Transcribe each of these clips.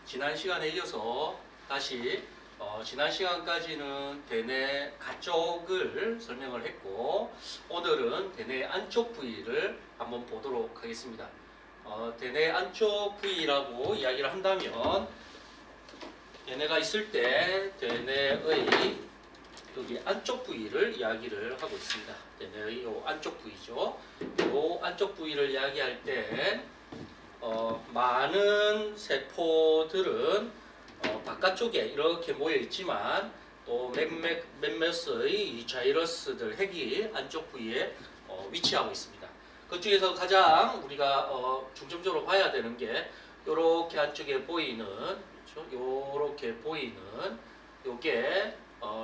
지난 시간에 이어서 다시 지난 시간까지는 대뇌 가쪽을 설명을 했고 오늘은 대뇌 안쪽 부위를 한번 보도록 하겠습니다. 대뇌 안쪽 부위라고 이야기를 한다면 대뇌가 있을 때 대뇌의 여기 안쪽 부위를 이야기를 하고 있습니다. 대뇌의 요 안쪽 부위죠. 요 안쪽 부위를 이야기할 때 많은 세포들은 바깥쪽에 이렇게 모여 있지만 또 몇몇의 자이러스들 핵이 안쪽 부위에 위치하고 있습니다. 그 중에서 가장 우리가 중점적으로 봐야 되는 게 이렇게 안쪽에 보이는, 그렇죠? 이렇게 보이는 요게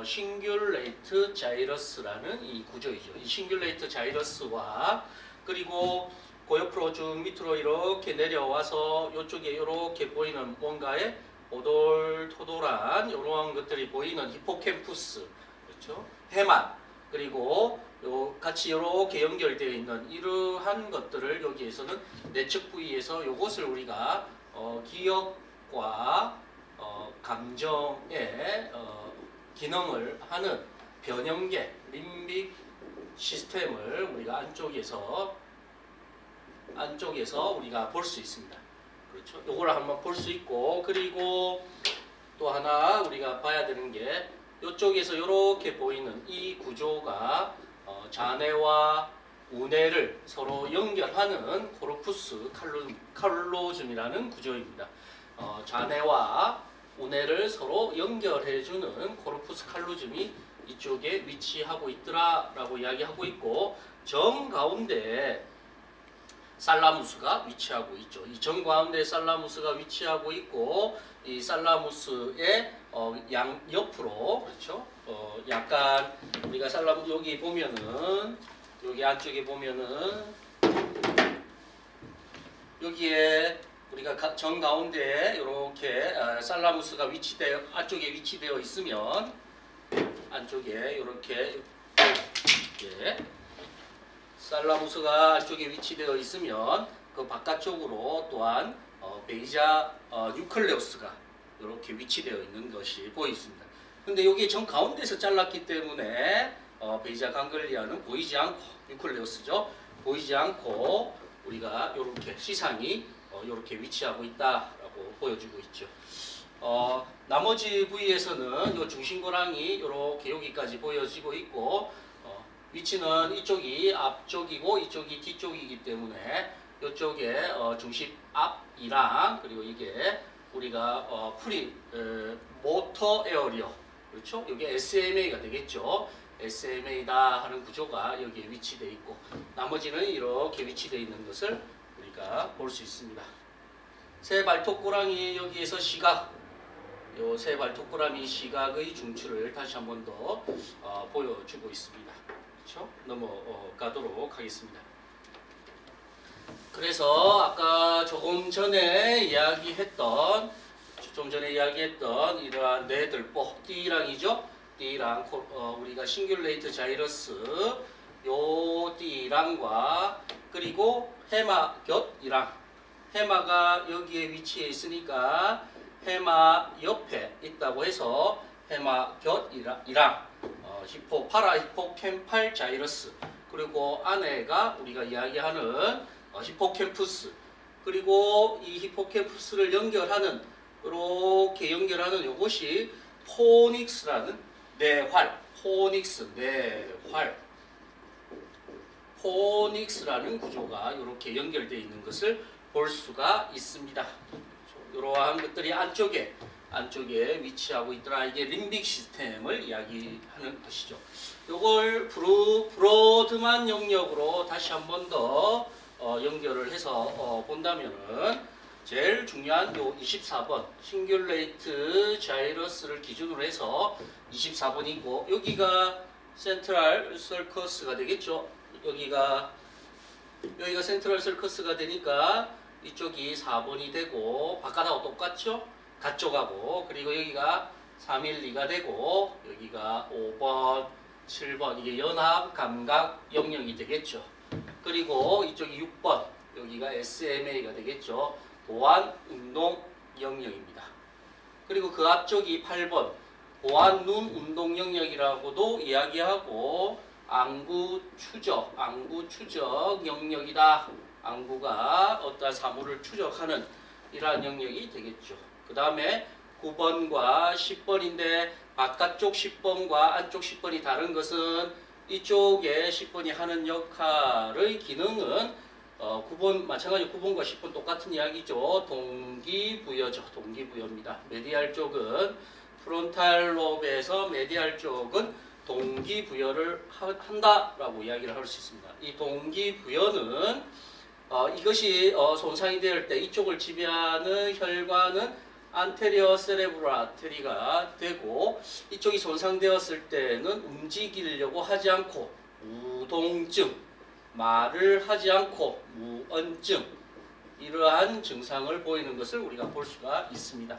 싱귤레이트 자이러스라는 이 구조이죠. 이 싱귤레이트 자이러스와 그리고 그 옆으로 쭉 밑으로 이렇게 내려와서 이쪽에 이렇게 보이는 뭔가의 오돌토돌한 이러한 것들이 보이는 히포캠푸스, 그렇죠? 해만, 그리고 요 같이 이렇게 연결되어 있는 이러한 것들을 여기에서는 내측 부위에서 이것을 우리가 기억과 감정의 기능을 하는 변형계 림빅 시스템을 우리가 안쪽에서 우리가 볼 수 있습니다. 그렇죠? 요거를 한번 볼 수 있고, 그리고 또 하나 우리가 봐야 되는 게 이쪽에서 이렇게 보이는 이 구조가 자뇌와 우뇌를 서로 연결하는 코르푸스 칼로즘이라는 구조입니다. 자뇌와 우뇌를 서로 연결해주는 코르푸스 칼로즘이 이쪽에 위치하고 있더라라고 이야기하고 있고, 정 가운데 살라무스가 위치하고 있죠. 이 정 가운데 살라무스가 위치하고 있고, 이 살라무스의 양 옆으로, 그렇죠? 약간 우리가 살라무스 여기 보면은, 여기 안쪽에 보면은 여기에 우리가 정 가운데 이렇게 살라무스가 안쪽에 위치되어 있으면 안쪽에 이렇게 살라무스가 안쪽에 위치되어 있으면 그 바깥쪽으로 또한 베이자 뉴클레우스가 이렇게 위치되어 있는 것이 보입니다. 근데 여기 정 가운데서 잘랐기 때문에 베이자 강글리아는 보이지 않고, 뉴클레우스죠. 보이지 않고 우리가 이렇게 시상이 이렇게 위치하고 있다라고 보여주고 있죠. 나머지 부위에서는 이 중심고랑이 이렇게 여기까지 보여지고 있고, 위치는 이쪽이 앞쪽이고 이쪽이 뒤쪽이기 때문에 이쪽에 중심 앞이랑, 그리고 이게 우리가 모터 에어리어, 그렇죠? 이게 SMA가 되겠죠. SMA다 하는 구조가 여기에 위치되어 있고, 나머지는 이렇게 위치되어 있는 것을 우리가 볼 수 있습니다. 새 발톱고랑이 여기에서 시각, 요 새 발톱고랑이 시각의 중추를 다시 한 번 더 보여주고 있습니다. 그렇죠? 넘어가도록 하겠습니다. 그래서 아까 조금 전에 이야기했던 이러한 뇌들보, 띠랑이죠. 띠랑, 우리가 싱귤레이트 자이러스, 요 띠랑과 그리고 해마 곁이랑, 해마가 여기에 위치해 있으니까 해마 옆에 있다고 해서 해마 곁이랑 파라히포캠팔 자이러스, 그리고 안에가 우리가 이야기하는 히포캠푸스, 그리고 이 히포캠푸스를 연결하는, 이렇게 연결하는 이것이 포닉스라는 뇌활, 포닉스라는 구조가 이렇게 연결되어 있는 것을 볼 수가 있습니다. 이러한 것들이 안쪽에 위치하고 있더라. 이게 림빅 시스템을 이야기하는 것이죠. 이걸 브로드만 영역으로 다시 한 번 더 연결을 해서 본다면은 제일 중요한 요 24번 싱귤레이트 자이러스를 기준으로 해서 24번이고, 여기가 센트럴 서커스가 되겠죠. 여기가 센트럴 서커스가 되니까 이쪽이 4번이 되고, 바깥하고 똑같죠? 가쪽하고, 그리고 여기가 312가 되고, 여기가 5번, 7번, 이게 연합 감각 영역이 되겠죠. 그리고 이쪽이 6번, 여기가 SMA가 되겠죠. 보안 운동 영역입니다. 그리고 그 앞쪽이 8번 보안 눈 운동 영역이라고도 이야기하고 안구 추적 영역이다. 안구가 어떠한 사물을 추적하는 이러한 영역이 되겠죠. 그 다음에 9번과 10번인데 바깥쪽 10번과 안쪽 10번이 다른 것은 이쪽에 10번이 하는 역할의 기능은 9번 마찬가지로 9번과 10번 똑같은 이야기죠. 동기부여죠. 동기부여입니다. 메디알 쪽은 프론탈 롭에서 메디알 쪽은 동기부여를 한다라고 이야기를 할 수 있습니다. 이 동기부여는 이것이 손상이 될 때 이쪽을 지배하는 혈관은 안테리어 세레브랄 아테리가 되고 이쪽이 손상되었을 때는 움직이려고 하지 않고 무동증, 말을 하지 않고 무언증 이러한 증상을 보이는 것을 우리가 볼 수가 있습니다.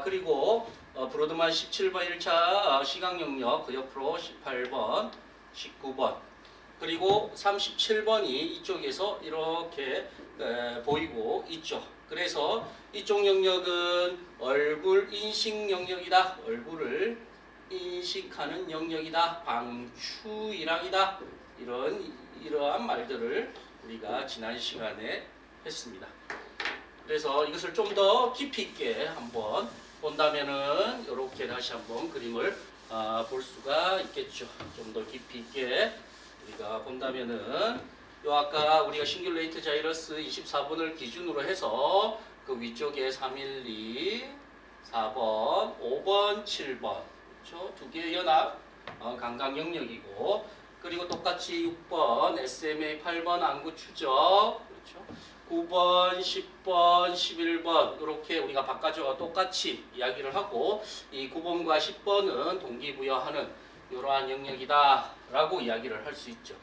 그리고 브로드만 17번 1차 시각 영역 그 옆으로 18번, 19번 그리고 37번이 이쪽에서 이렇게 보이고 있죠. 그래서 이쪽 영역은 얼굴 인식 영역이다. 얼굴을 인식하는 영역이다. 방추이랑이다. 이러한 말들을 우리가 지난 시간에 했습니다. 그래서 이것을 좀 더 깊이 있게 한번 본다면은 이렇게 다시 한번 그림을 볼 수가 있겠죠. 좀 더 깊이 있게 우리가 본다면은 요 아까 우리가 싱귤레이트 자이러스 24번을 기준으로 해서 그 위쪽에 312, 4번, 5번, 7번 그렇죠? 두 개의 연합 감각 영역이고 그리고 똑같이 6번 SMA 8번 안구 추적 그렇죠? 9번, 10번, 11번 이렇게 우리가 바깥쪽과 똑같이 이야기를 하고 이 9번과 10번은 동기부여하는 이러한 영역이다 라고 이야기를 할 수 있죠.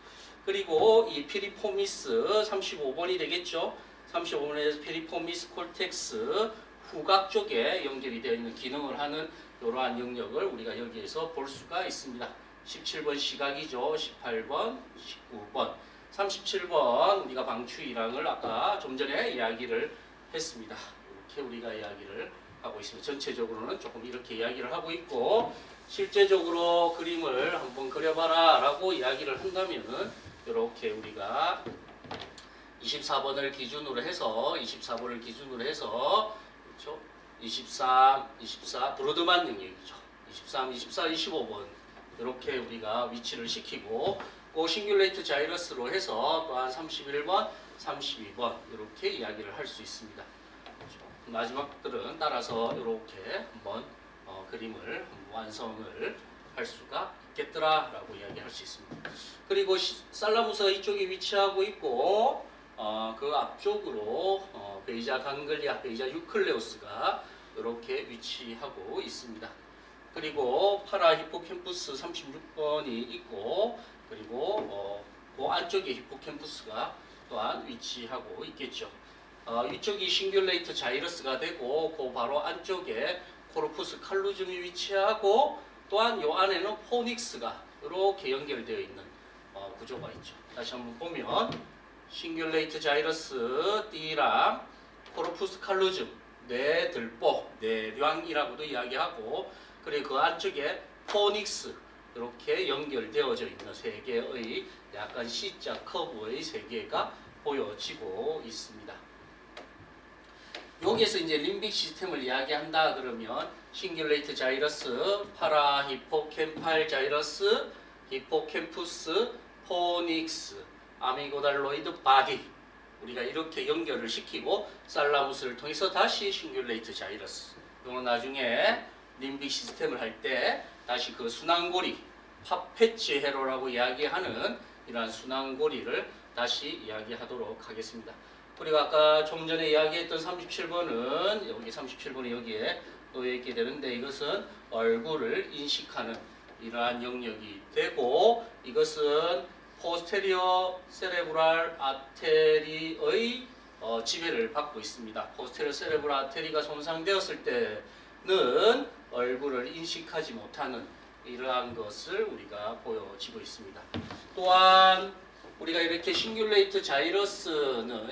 그리고 이 피리포미스 35번이 되겠죠. 35번에서 피리포미스 콜텍스 후각 쪽에 연결이 되어 있는 기능을 하는 이러한 영역을 우리가 여기에서 볼 수가 있습니다. 17번 시각이죠. 18번, 19번 37번 우리가 방추이랑을 아까 좀 전에 이야기를 했습니다. 이렇게 우리가 이야기를 하고 있습니다. 전체적으로는 조금 이렇게 이야기를 하고 있고 실제적으로 그림을 한번 그려봐라 라고 이야기를 한다면은 이렇게 우리가 24번을 기준으로 해서 그렇죠? 23, 24 브로드만 영역이죠. 23, 24, 25번 이렇게 우리가 위치를 시키고 그 싱귤레이트 자이러스로 해서 또한 31번, 32번 이렇게 이야기를 할 수 있습니다. 그렇죠? 마지막들은 따라서 이렇게 한번 그림을 완성을 할 수가 있겠더라라고 이야기할 수 있습니다. 그리고 살라무스가 이쪽에 위치하고 있고 그 앞쪽으로 베이자 강글리아, 베이자 유클레우스가 이렇게 위치하고 있습니다. 그리고 파라히포캠푸스 36번이 있고 그리고 그 안쪽에 히포캠푸스가 또한 위치하고 있겠죠. 이쪽이 싱귤레이트 자이러스가 되고 그 바로 안쪽에 코르푸스 칼루즘이 위치하고 또한 이 안에는 포닉스가 이렇게 연결되어 있는 구조가 있죠. 다시 한번 보면 싱귤레이트 자이러스, 띠랑 코르푸스 칼루즘, 뇌들보, 뇌량이라고도 이야기하고 그리고 그 안쪽에 포닉스 이렇게 연결되어져 있는 세 개의 약간 C자 커브의 세 개가 보여지고 있습니다. 여기에서 이제 림빅 시스템을 이야기한다 그러면 싱귤레이트 자이러스, 파라히포캠팔 자이러스, 히포캠푸스, 포닉스, 아미고달로이드 바디 우리가 이렇게 연결을 시키고 살라무스를 통해서 다시 싱귤레이트 자이러스 이건 나중에 림빅 시스템을 할 때 다시 그 순환고리 파페치 헤로라고 이야기하는 이러한 순환고리를 다시 이야기하도록 하겠습니다. 그리고 아까 좀 전에 이야기했던 37번은 여기 37번이 여기에 놓여있게 되는데 이것은 얼굴을 인식하는 이러한 영역이 되고 이것은 포스테리어 세레브랄 아테리의 지배를 받고 있습니다. 포스테리어 세레브랄 아테리가 손상되었을 때는 얼굴을 인식하지 못하는 이러한 것을 우리가 보여지고 있습니다. 또한 우리가 이렇게 싱귤레이트 자이러스는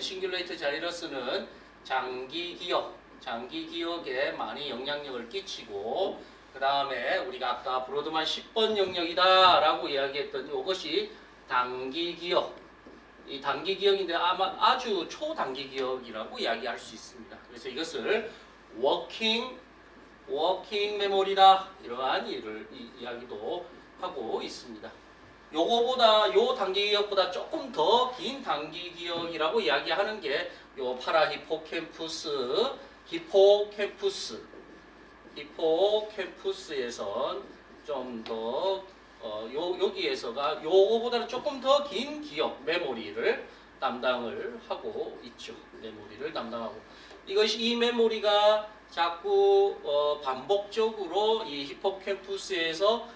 장기 기억, 장기 기억에 많이 영향력을 끼치고, 그 다음에 우리가 아까 브로드만 10번 영역이다 라고 이야기했던 이것이 단기 기억. 이 단기 기억인데 아마 아주 초단기 기억이라고 이야기할 수 있습니다. 그래서 이것을 워킹 메모리다, 이러한 이야기도 하고 있습니다. 요 단기 기억보다 조금 더 긴 단기 기억이라고 이야기하는 게 요 히포캠푸스에선 좀 더 여기에서가 요거보다는 조금 더 긴 기억 메모리를 담당을 하고 있죠. 메모리를 담당하고, 이것이 이 메모리가 자꾸 반복적으로 이 히포캠푸스에서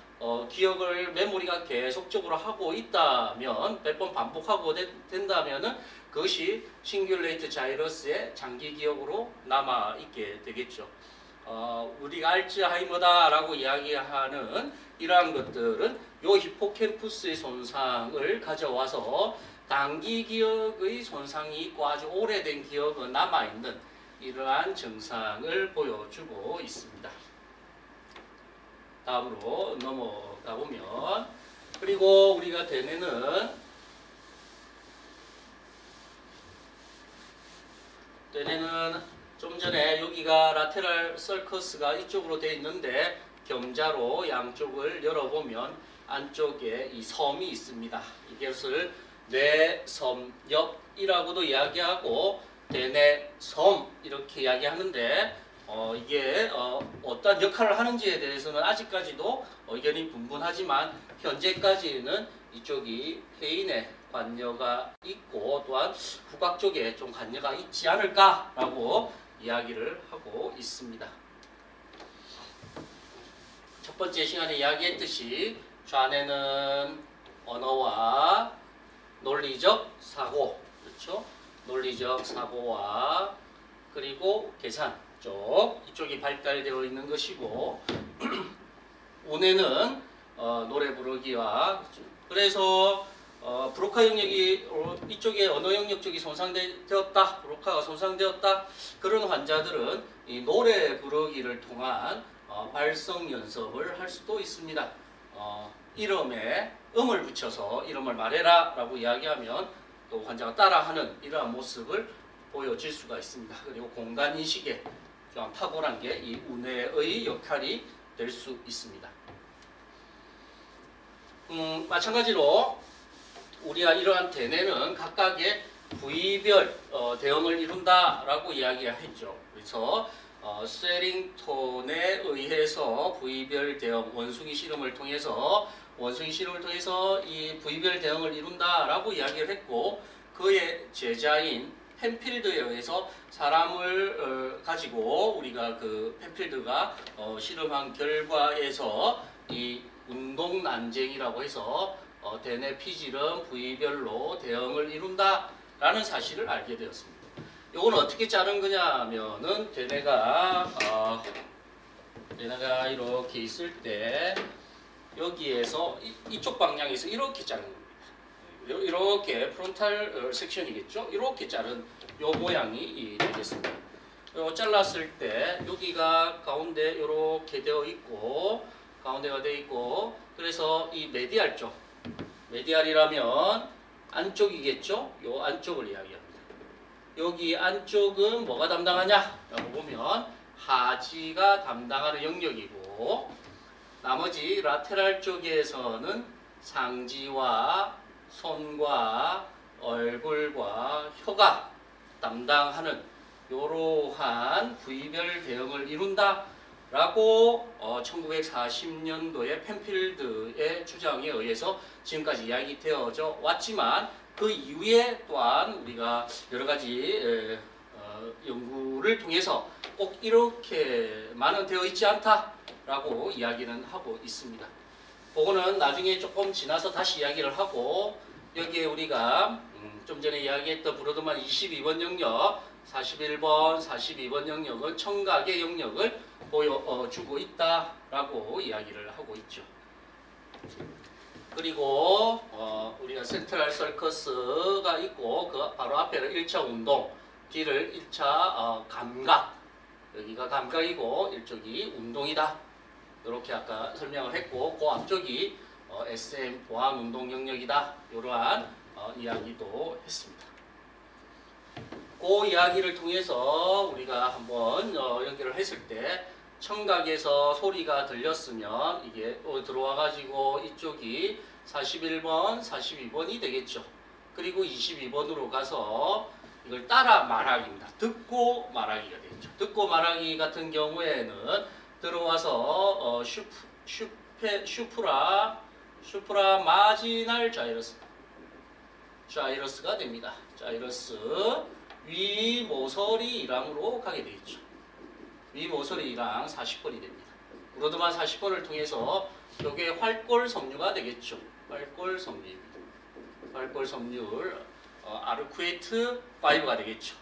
기억을 메모리가 계속적으로 하고 있다면, 몇 번 반복하고 된다면은 그것이 싱귤레이트 자이러스의 장기 기억으로 남아 있게 되겠죠. 우리가 알츠하이머다라고 이야기하는 이러한 것들은 요 히포캠푸스의 손상을 가져와서 단기 기억의 손상이 있고 아주 오래된 기억은 남아 있는 이러한 증상을 보여주고 있습니다. 다음으로 넘어가 보면, 그리고 우리가 대뇌는 좀 전에 여기가 라테랄 썰커스가 이쪽으로 되어 있는데 경자로 양쪽을 열어보면 안쪽에 이 섬이 있습니다. 이것을 뇌섬엽이라고도 이야기하고 대뇌섬 이렇게 이야기하는데, 이게 어떤 역할을 하는지에 대해서는 아직까지도 의견이 분분하지만 현재까지는 이쪽이 폐인의 관여가 있고 또한 후각 쪽에 좀 관여가 있지 않을까라고 이야기를 하고 있습니다. 첫 번째 시간에 이야기했듯이 좌뇌는 언어와 논리적 사고, 그렇죠? 논리적 사고와 그리고 계산 쪽, 이쪽이 발달되어 있는 것이고, 우뇌는 노래 부르기와, 그래서 브로카 영역이 이쪽에 언어 영역 쪽이 손상되었다, 브로카가 손상되었다, 그런 환자들은 이 노래 부르기를 통한 발성 연습을 할 수도 있습니다. 이름에 음을 붙여서 이름을 말해라 라고 이야기하면 또 환자가 따라하는 이러한 모습을 보여줄 수가 있습니다. 그리고 공간인식에 좀 탁월한 게 이 우뇌의 역할이 될 수 있습니다. 마찬가지로 우리가 이러한 대뇌는 각각의 부위별 대응을 이룬다라고 이야기했죠. 그래서 스웨링톤에 의해서 부위별 대응, 원숭이 실험을 통해서 이 부위별 대응을 이룬다라고 이야기를 했고, 그의 제자인 펜필드에 의해서 사람을 가지고 우리가 그 펜필드가 실험한 결과에서 이 운동 난쟁이라고 해서 대뇌 피질은 부위별로 대응을 이룬다라는 사실을 알게 되었습니다. 요거는 어떻게 자른 거냐면은 대뇌가 이렇게 있을 때 여기에서 이쪽 방향에서 이렇게 자른 겁니다. 이렇게 프론탈 섹션이겠죠? 이렇게 자른 요 모양이 되겠습니다. 요 잘랐을 때 여기가 가운데 이렇게 되어 있고, 가운데가 되어 있고, 그래서 이 메디알 쪽, 메디알이라면 안쪽이겠죠? 요 안쪽을 이야기합니다. 여기 안쪽은 뭐가 담당하냐? 라고 보면 하지가 담당하는 영역이고, 나머지 라테랄 쪽에서는 상지와 손과 얼굴과 혀가 담당하는 이러한 부위별 대응을 이룬다 라고 1940년도에 펜필드의 주장에 의해서 지금까지 이야기되어져 왔지만, 그 이후에 또한 우리가 여러 가지 연구를 통해서 꼭 이렇게만은 되어 있지 않다라고 이야기는 하고 있습니다. 그거는 나중에 조금 지나서 다시 이야기를 하고, 여기에 우리가 좀 전에 이야기했던 브로드만 22번 영역, 41번, 42번 영역은 청각의 영역을 보여주고 있다라고 이야기를 하고 있죠. 그리고 우리가 센트럴 서커스가 있고, 그 바로 앞에는 1차 운동, 뒤를 1차 감각, 여기가 감각이고 이쪽이 운동이다. 이렇게 아까 설명을 했고 그 앞쪽이 SM 보안 운동 영역이다. 이러한 이야기도 했습니다. 그 이야기를 통해서 우리가 한번 연결을 했을 때 청각에서 소리가 들렸으면 이게 들어와 가지고 이쪽이 41번, 42번이 되겠죠. 그리고 22번으로 가서 이걸 따라 말하기입니다. 듣고 말하기가 되겠죠. 듣고 말하기 같은 경우에는 들어와서 슈프라 마지널 자이러스가 됩니다. 자이러스 위 모서리 이랑으로 가게 되겠죠. 위 모서리 이랑 40번이 됩니다. 브로드만 40번을 통해서 이게 활골 섬유가 되겠죠. 활골 섬유입니다. 활골 섬유를 아르쿠에이트 5가 되겠죠.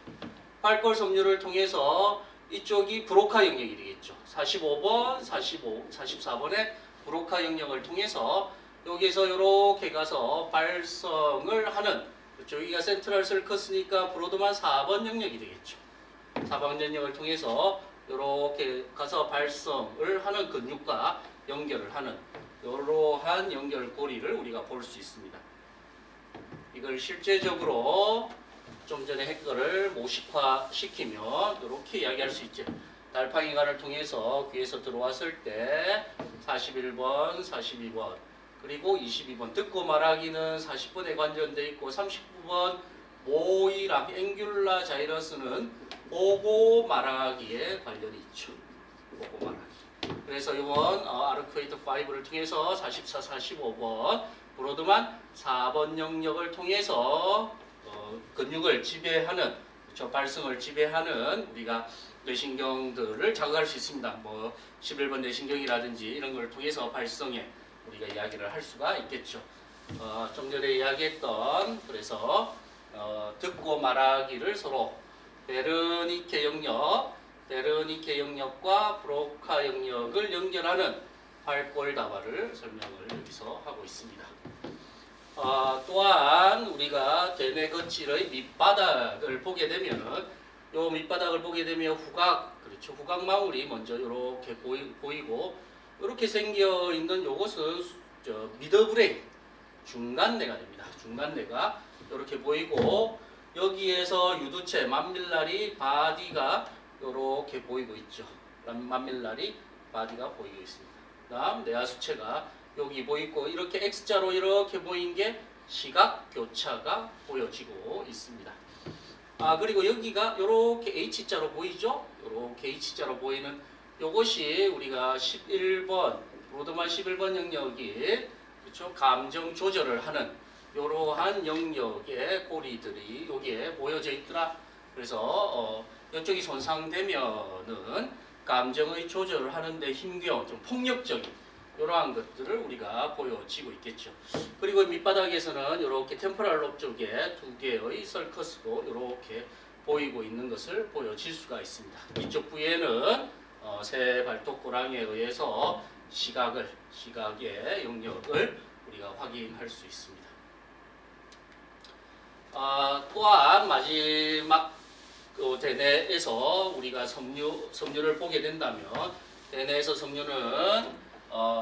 활골 섬유를 통해서 이쪽이 브로카 영역이 되겠죠. 45번, 44번의 브로카 영역을 통해서 여기에서 이렇게 가서 발성을 하는 여기가 센트럴 서커스니까 브로드만 4번 영역이 되겠죠. 4번 영역을 통해서 이렇게 가서 발성을 하는 근육과 연결을 하는 이러한 연결고리를 우리가 볼 수 있습니다. 이걸 실제적으로 좀 전에 했거를 모식화 시키면 이렇게 이야기할 수 있죠. 달팡이관을 통해서 귀에서 들어왔을 때 41번, 42번 그리고 22번 듣고 말하기는 40번에 관련되어 있고 39번 모이랑 앵귤라 자이러스는 보고 말하기에 관련이 있죠. 보고 말하기. 그래서 이번 아르쿠에이트 5를 통해서 44, 45번 브로드만 4번 영역을 통해서 근육을 지배하는 발성을 지배하는 우리가 뇌신경들을 자극할 수 있습니다. 뭐 11번 뇌신경이라든지 이런 걸 통해서 발성에 우리가 이야기를 할 수가 있겠죠. 좀 전에 이야기했던 그래서 듣고 말하기를 서로 베르니케 영역과 브로카 영역을 연결하는 활골다발을 설명을 여기서 하고 있습니다. 또한 우리가 대뇌 거칠의 밑바닥을 보게 되면 요 밑바닥을 보게 되면 후각, 그렇죠. 후각망울이 먼저 이렇게 보이고 이렇게 생겨 있는 요것은 미드브레인 중간뇌가 됩니다. 중간뇌가 이렇게 보이고 여기에서 유두체 만밀라리 바디가 이렇게 보이고 있죠. 만밀라리 바디가 보이고 있습니다. 다음 뇌하수체가 여기 보이고 이렇게 X자로 이렇게 보인 게 시각 교차가 보여지고 있습니다. 그리고 여기가 이렇게 H자로 보이죠? 이렇게 H자로 보이는 요것이 우리가 11번 브로드만 11번 영역이 그렇죠? 감정 조절을 하는 이러한 영역의 고리들이 여기에 보여져 있더라. 그래서 이쪽이 손상되면은 감정의 조절을 하는데 힘겨운 좀 폭력적인 이러한 것들을 우리가 보여지고 있겠죠. 그리고 밑바닥에서는 이렇게 템포럴 롭 쪽에 두 개의 서커스도 이렇게 보이고 있는 것을 보여질 수가 있습니다. 이쪽 부위에는 새 발톱 고랑이에 의해서 시각의 영역을 우리가 확인할 수 있습니다. 또한 마지막 대뇌에서 우리가 섬유를 보게 된다면 대뇌에서 섬유는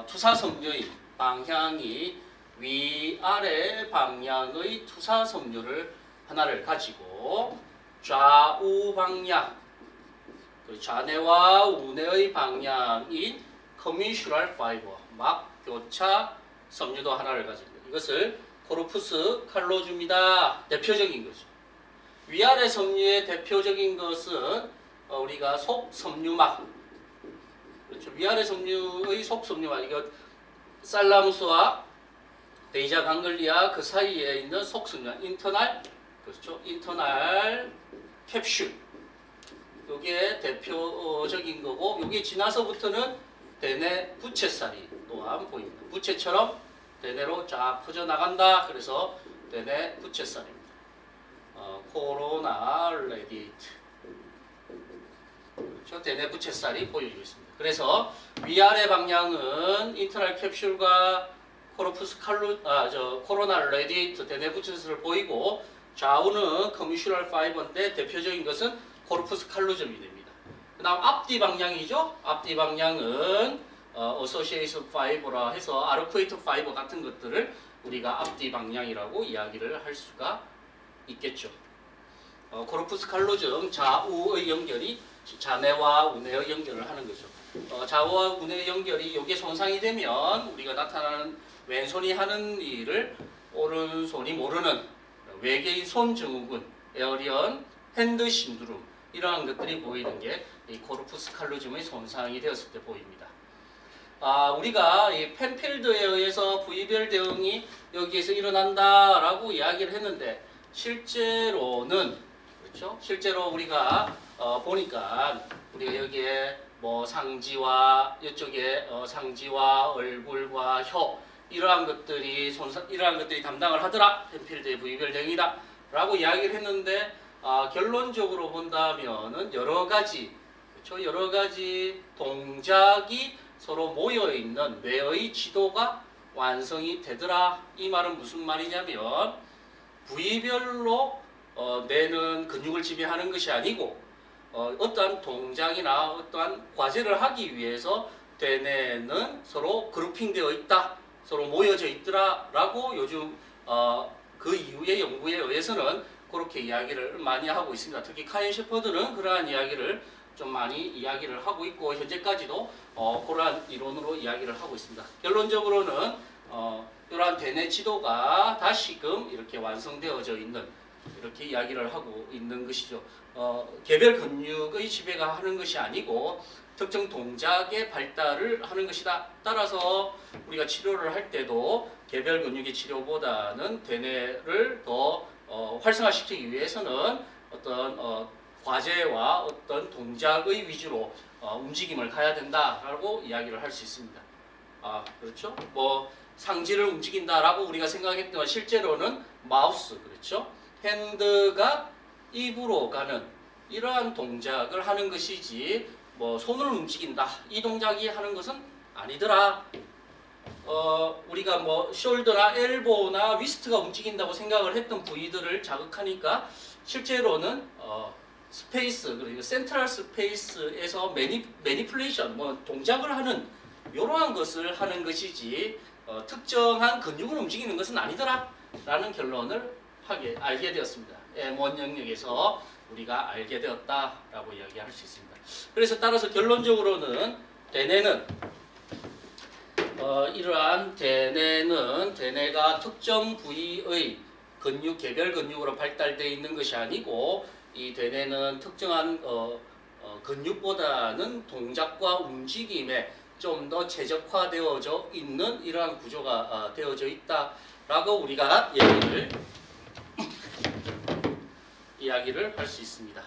투사섬유의 방향이 위아래 방향의 투사섬유를 하나를 가지고 좌우 방향, 좌뇌와 우뇌의 방향인 커뮤슈럴 파이버, 막교차 섬유도 하나를 가집니다. 이것을 코르푸스 칼로줌이다. 대표적인 거죠. 위아래 섬유의 대표적인 것은 우리가 속섬유막, 그렇죠. 위아래 섬유의 속섬유막, 이거 살라무스와 데이자 강글리아 그 사이에 있는 속섬유막, 인터널, 그렇죠. 인터널 캡슐. 이게 대표적인 거고, 여기 지나서부터는 대뇌 부채살이 또한 보입니다. 부채처럼 대뇌로 쫙 퍼져나간다. 그래서 대뇌 부채살입니다. 코로나 레디에이트. 그렇죠? 대뇌 부채살이 보여지고 있습니다. 그래서 위아래 방향은 인터널 캡슐과 코로나 레디에이트 대뇌 부채살을 보이고, 좌우는 커뮤슈럴 파이버인데 대표적인 것은 코르푸스 칼로즘이 됩니다. 그다음 앞뒤 방향이죠. 앞뒤 방향은 association fiber라 해서 arcuate fiber 같은 것들을 우리가 앞뒤 방향이라고 이야기를 할 수가 있겠죠. 코르푸스 칼로즘 좌우의 연결이 좌뇌와 우뇌의 연결을 하는 거죠. 좌우와 우뇌의 연결이 여기에 손상이 되면 우리가 나타나는 왼손이 하는 일을 오른손이 모르는 외계인 손 증후군, 에어리언 핸드 신드롬 이러한 것들이 보이는 게 이 코르푸스 칼로즘의 손상이 되었을 때 보입니다. 우리가 이 펜필드에 의해서 부위별 대응이 여기에서 일어난다라고 이야기를 했는데 실제로는 그렇죠? 실제로 우리가 보니까 우리가 여기에 뭐 상지와 이쪽에 상지와 얼굴과 혀 이러한 것들이 담당을 하더라. 펜필드의 부위별 대응이다라고 이야기를 했는데 결론적으로 본다면은 여러 가지 동작이 서로 모여 있는 뇌의 지도가 완성이 되더라. 이 말은 무슨 말이냐면 부위별로 뇌는 근육을 지배하는 것이 아니고 어떠한 동작이나 어떠한 과제를 하기 위해서 뇌내는 서로 그룹핑되어 있다. 서로 모여져 있더라라고 요즘 그 이후의 연구에 의해서는 그렇게 이야기를 많이 하고 있습니다. 특히 카인 셰퍼드는 그러한 이야기를 좀 많이 이야기를 하고 있고 현재까지도 그러한 이론으로 이야기를 하고 있습니다. 결론적으로는 이러한 대뇌 지도가 다시금 이렇게 완성되어져 있는 이렇게 이야기를 하고 있는 것이죠. 개별 근육의 지배가 하는 것이 아니고 특정 동작의 발달을 하는 것이다. 따라서 우리가 치료를 할 때도 개별 근육의 치료보다는 대뇌를 더 활성화시키기 위해서는 어떤 과제와 어떤 동작의 위주로 움직임을 가야 된다라고 이야기를 할 수 있습니다. 그렇죠? 뭐 상지를 움직인다라고 우리가 생각했지만 실제로는 마우스, 그렇죠? 핸드가 입으로 가는 이러한 동작을 하는 것이지 뭐 손을 움직인다 이 동작이 하는 것은 아니더라. 우리가 뭐 숄더나 엘보나 위스트가 움직인다고 생각을 했던 부위들을 자극하니까 실제로는 스페이스 그리고 센트럴 스페이스에서 매니플레이션 뭐 동작을 하는 이러한 것을 하는 것이지 특정한 근육을 움직이는 것은 아니더라 라는 결론을 알게 되었습니다. M1 영역에서 우리가 알게 되었다라고 이야기할 수 있습니다. 그래서 따라서 결론적으로는 대뇌는 이러한 대뇌가 특정 부위의 근육, 개별 근육으로 발달되어 있는 것이 아니고 이 대뇌는 특정한 근육보다는 동작과 움직임에 좀 더 최적화되어져 있는 이러한 구조가 되어져 있다라고 우리가 이야기를 할 수 있습니다.